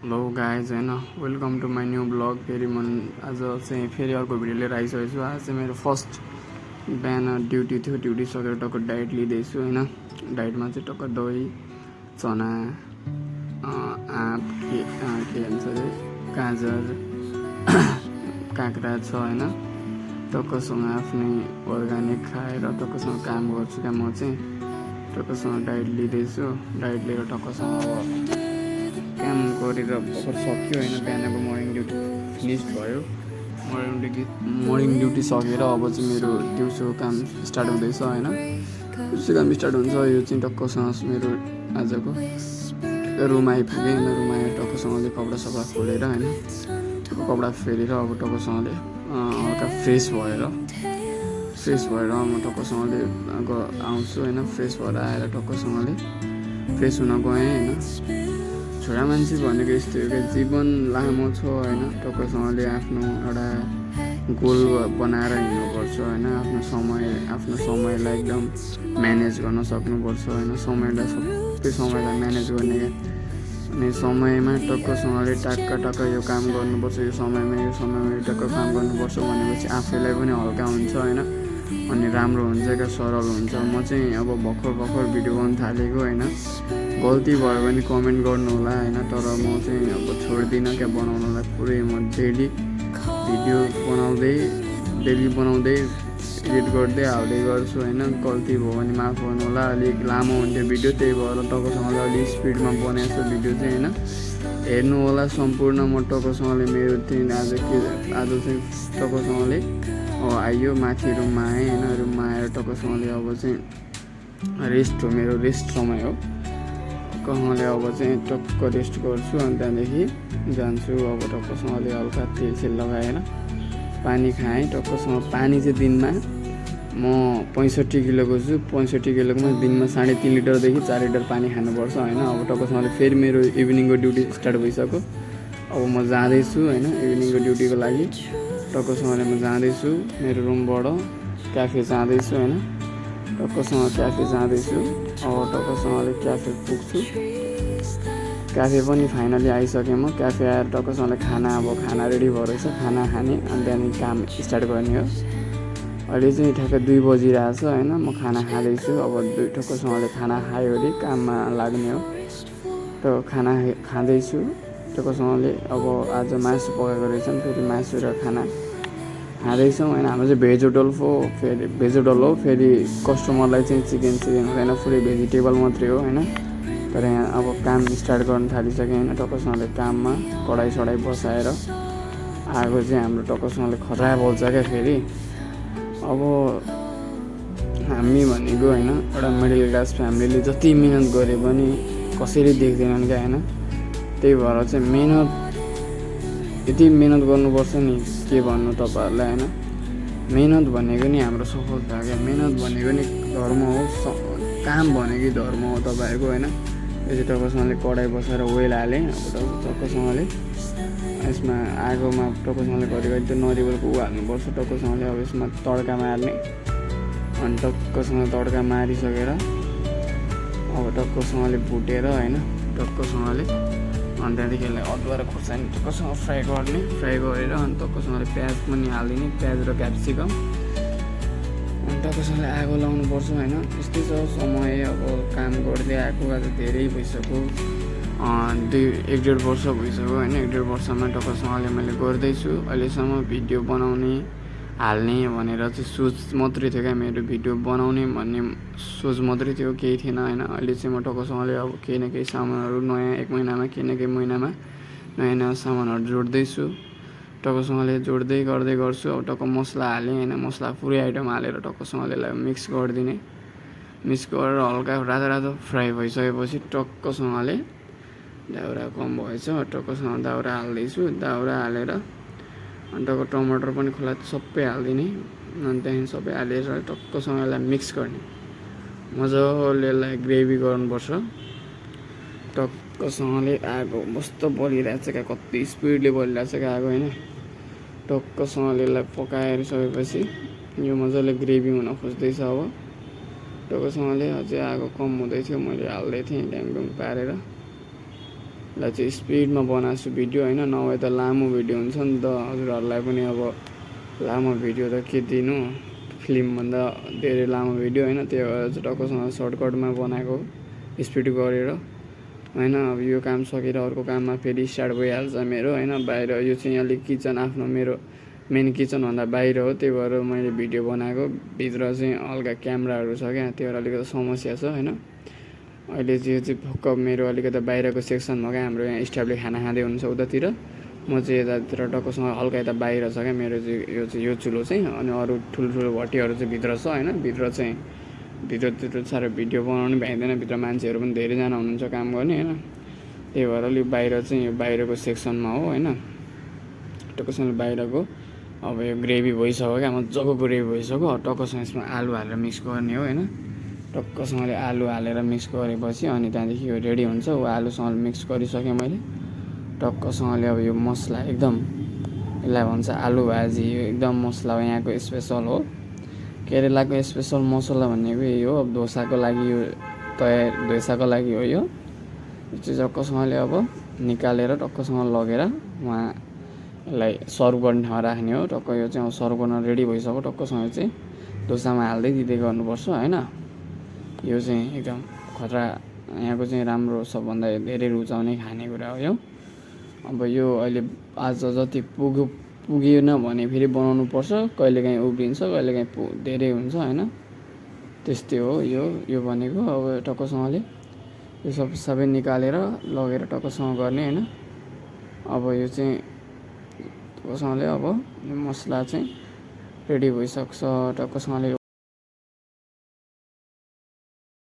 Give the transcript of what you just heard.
Hello guys होइन welcome to my new blog. फेरि म आज चाहिँ फेरि अर्को भिडियो लिएर आइसकेको छु। आज चाहिँ मेरो फर्स्ट बिहान ड्युटी थियो। ड्युटी सकेर टक्क डाइट लिँदैछु होइन। डाइटमा चाहिँ टक्क दही चना आँप के भन्छ अरे गाजर काँक्रा छ होइन। टक्कसँग आफ्नै अर्ग्यानिक खाएर टक्कसँग काम गर्छु क्या म चाहिँ। टक्कसँग डाइट लिँदैछु। डाइट लिएर टक्कसँग काम गरेर भर्खर सक्यो होइन। बिहानको मर्निङ ड्युटी फिनिस भयो। मर्निङ ड्युटी सकेर अब चाहिँ मेरो दिउँसोको काम स्टार्ट हुँदैछ होइन। दिउँसो काम स्टार्ट हुन्छ। यो चाहिँ टक्कसँग मेरो आजको रुम आइपुगेँ होइन। रुम आएर टक्कसँगले कपडा सफा खोलेर होइन कपडा फेरेर अब टक्कसँगले हल्का फ्रेस भएर म टक्कसँगले आउँछु होइन। फ्रेस भएर आएर टक्कसँगले फ्रेस हुन गएँ होइन। छोरा मान्छे भनेको यस्तो हो क्या, जीवन लामो छ होइन। टक्कसँगले आफ्नो एउटा गोल बनाएर हिँड्नुपर्छ होइन। आफ्नो समयलाई एकदम म्यानेज गर्न सक्नुपर्छ होइन। सबै समयलाई म्यानेज गर्ने क्या। अनि समयमा टक्कसँगले टक्क यो काम गर्नुपर्छ, यो समयमा यो टक्क काम गर्नुपर्छ भनेपछि आफैलाई पनि हल्का हुन्छ होइन। अनि राम्रो हुन्छ क्या, सरल हुन्छ। म चाहिँ अब भर्खर भिडियो बनाउनु थालेको होइन। गल्ती भयो भने कमेन्ट गर्नु होला होइन। तर म चाहिँ अब छोड्दिनँ क्या बनाउनलाई। पुरै म डेली भिडियो बनाउँदै एडिट गर्दै हाल्दै गर्छु होइन। गल्ती भयो भने माफ गर्नु होला। अलिक लामो हुन्थ्यो भिडियो, त्यही भएर टक्कसँगले अलिक स्पिडमा बनाएको छु भिडियो चाहिँ होइन। हेर्नु होला सम्पूर्ण। म टक्कसँगले मेरो चाहिँ आज चाहिँ टक्कसँगले आइयो माथि रुममा आएँ होइन। रुममा आएर टक्कसँगले अब चाहिँ रेस्ट हो, मेरो रेस्ट समय हो। टक्कसँगले अब चाहिँ टक्क रेस्ट गर्छु। अनि त्यहाँदेखि जान्छु अब टक्कसँगले हल्का तेल लगाएर पानी खाएँ। टक्कसँग पानी चाहिँ दिनमा म 65 किलोको छु। 65 किलोकोमा दिनमा 3.5 लिटरदेखि 4 लिटर पानी खानुपर्छ होइन। अब टक्कसँगले फेरि मेरो इभिनिङको ड्युटी स्टार्ट भइसक्यो। अब म जाँदैछु होइन इभिनिङको ड्युटीको लागि। टक्कसँगले म जाँदैछु मेरो रुमबाट क्याफे जाँदैछु होइन। टक्कसँग क्याफे जाँदैछु। अब टक्कसँगले क्याफे पुग्छु। क्याफे पनि फाइनली आइसकेँ म। क्याफे आएर टक्कसँगले खाना रेडी भयो रहेछ। खाना खाने अनि त्यहाँदेखि काम स्टार्ट गर्ने हो। अहिले चाहिँ ठ्याक्कै 2 बजिरहेछ होइन। म खाना खाँदैछु। अब टक्कसँगले खाना खायो भने काममा लाग्ने हो। त खाना खाँदैछु टक्कसँगले। अब आज मासु पकाएको रहेछ नि, फेरि मासु र खाना खाँदैछौँ होइन। हाम्रो चाहिँ भेज होटल हो। फेरि कस्टमरलाई चाहिँ चिकन हुँदैन, पुरै भेजिटेबल मात्रै हो होइन। तर यहाँ अब काम स्टार्ट गर्न थालिसक्यो होइन। टक्कसँगले काममा कडाई बसाएर आगो चाहिँ हाम्रो टक्कसँगले खतरा बोल्छ क्या फेरि। अब हामी भनेको होइन एउटा मिडल क्लास फ्यामिलीले जति मिहिनेत गरे पनि कसैले देख्दैनन् क्या होइन। त्यही भएर चाहिँ यति मिहिनेत गर्नुपर्छ नि, के भन्नु तपाईँहरूलाई होइन। मिहिनेत भनेको नि हाम्रो सफलता क्या। मिहिनेत भनेको नि धर्म हो। काम भनेकै धर्म हो तपाईँहरूको होइन। यो चाहिँ टक्कसँगले कडाई बसाएर ओइल हालेँ। अब टक्कसँगले यसमा आगोमा टक्कसँगले घरि त्यो नरिवलको हाल्नुपर्छ। टक्कसँगले अब यसमा तड्का मार्ने। अनि टक्कसँग तड्का मारिसकेर अब टक्कसँगले भुटेर होइन टक्कसँगले अनि त्यहाँदेखि यसलाई अदुवा र खुर्सानी टक्कसँग फ्राई गरेर अनि टक्कसँगले प्याज पनि हालिदिने, प्याज र क्याप्सिकम। अनि टक्कसँगले आगो लाउनुपर्छ होइन। यस्तै छ समय। अब काम गर्दै आएको आज धेरै भइसक्यो, 1.5 वर्ष भइसक्यो होइन। 1.5 वर्षमा टक्कसँगले मैले गर्दैछु। अहिलेसम्म भिडियो बनाउने हाल्ने भनेर चाहिँ सोच मात्रै थियो क्या। मेरो भिडियो बनाउने भन्ने सोच मात्रै थियो, केही थिएन होइन। अहिले चाहिँ म टक्कसँगले अब केही न केही सामानहरू नयाँ 1 महिनामा केही न केही महिनामा नयाँ सामानहरू जोड्दैछु। टक्कसँगले जोड्दै गर्दै गर्छु। अब टक्क मसला हालेँ होइन। मसला पुरै आइटम हालेर टक्कसँगले यसलाई मिक्स गरिदिने। मिक्स गरेर हल्का रातो फ्राई भइसकेपछि टक्कसँगले दाउरा कम भएछ, टक्कसँग दाउरा हाल्दैछु। दाउरा हालेर अनि टक्क टमाटर पनि खोला सबै हालिदिने। अनि त्यहाँदेखि सबै हालेर टक्कसँग यसलाई मिक्स गर्ने। मजाले यसलाई ग्रेभी गर्नुपर्छ। टक्कसँगले आगो मस्त बलिरहेछ क्या, कति स्पिडले बलिरहेछ क्या आगो होइन। टक्कसँगले यसलाई पकाइसकेपछि यो मजाले ग्रेभी हुन खोज्दैछ। अब टक्कसँगले अझै आगो कम हुँदै थियो, मैले हाल्दै थिएँ ड्याङडुङ पारेर। लाई चाहिँ स्पिडमा बनाएको छु भिडियो होइन, नभए त लामो भिडियो हुन्छ नि त। हजुरहरूलाई पनि अब लामो भिडियो त के दिनु, फिल्मभन्दा धेरै लामो भिडियो होइन, त्यही भएर चाहिँ टक्कसँग सर्टकटमा बनाएको स्पिड गरेर होइन। अब यो काम सकेर अर्को काममा फेरि स्टार्ट भइहाल्छ मेरो होइन। बाहिर यो चाहिँ अलिक किचन आफ्नो मेरो मेन किचनभन्दा बाहिर हो, त्यही भएर मैले भिडियो बनाएको। भित्र चाहिँ हल्का क्यामेराहरू छ क्या, त्यही भएर अलिकति समस्या छ होइन। अहिले चाहिँ यो चाहिँ भक्क मेरो अलिकति बाहिरको सेक्सनमा क्या, हाम्रो यहाँ स्टाफले खाना खाँदै हुनुहुन्छ उतातिर, म चाहिँ यतातिर टक्कसँग हल्का यता बाहिर छ क्या मेरो चाहिँ यो चुलो चाहिँ। अनि अरू ठुल्ठुलो भट्टीहरू चाहिँ भित्र छ होइन। भित्रतिर साह्रो भिडियो बनाउनु भ्याइँदैन, भित्र मान्छेहरू पनि धेरैजना हुनुहुन्छ काम गर्ने होइन। त्यही भएर अलिक बाहिर चाहिँ यो बाहिरको सेक्सनमा हो होइन। टक्कसँग बाहिरको अब यो ग्रेभी भइसक्यो क्या, मजाको ग्रेभी भइसक्यो। टक्कसँग यसमा आलु हालेर मिक्स गर्ने हो होइन। टक्कसँगले आलु हालेर मिक्स गरेपछि अनि त्यहाँदेखि यो रेडी हुन्छ। ऊ आलुसँग मिक्स गरिसकेँ मैले। टक्कसँगले अब यो मसला एकदम, यसलाई भन्छ आलु भाजी, यो एकदम मसला हो यहाँको स्पेसल हो। केरेलाको स्पेसल मसला भनेको यही हो। अब डोसाको लागि यो डोसाको लागि हो यो चाहिँ। टक्कसँगले अब निकालेर टक्कसँग लगेर उहाँ यसलाई सर्भ गर्ने ठाउँमा राख्ने हो। टक्क यो चाहिँ अब सर्भ गर्न रेडी भइसक्यो। टक्कसँग चाहिँ डोसामा हाल्दै दिँदै गर्नुपर्छ होइन। यो चाहिँ एकदम खतरा यहाँको चाहिँ राम्रो, सबभन्दा धेरै रुचाउने खानेकुरा हो यो। अब यो अहिले आज जति पुगेन भने फेरि बनाउनु पर्छ, कहिलेकाहीँ उब्रिन्छ, कहिलेकाहीँ धेरै हुन्छ होइन। त्यस्तै हो यो भनेको। अब टक्कसँगले यो सबै निकालेर लगेर टक्कसँग गर्ने होइन। अब यो चाहिँ टक्कसँगले अब यो मसला चाहिँ रेडी भइसक्छ। टक्कसँगले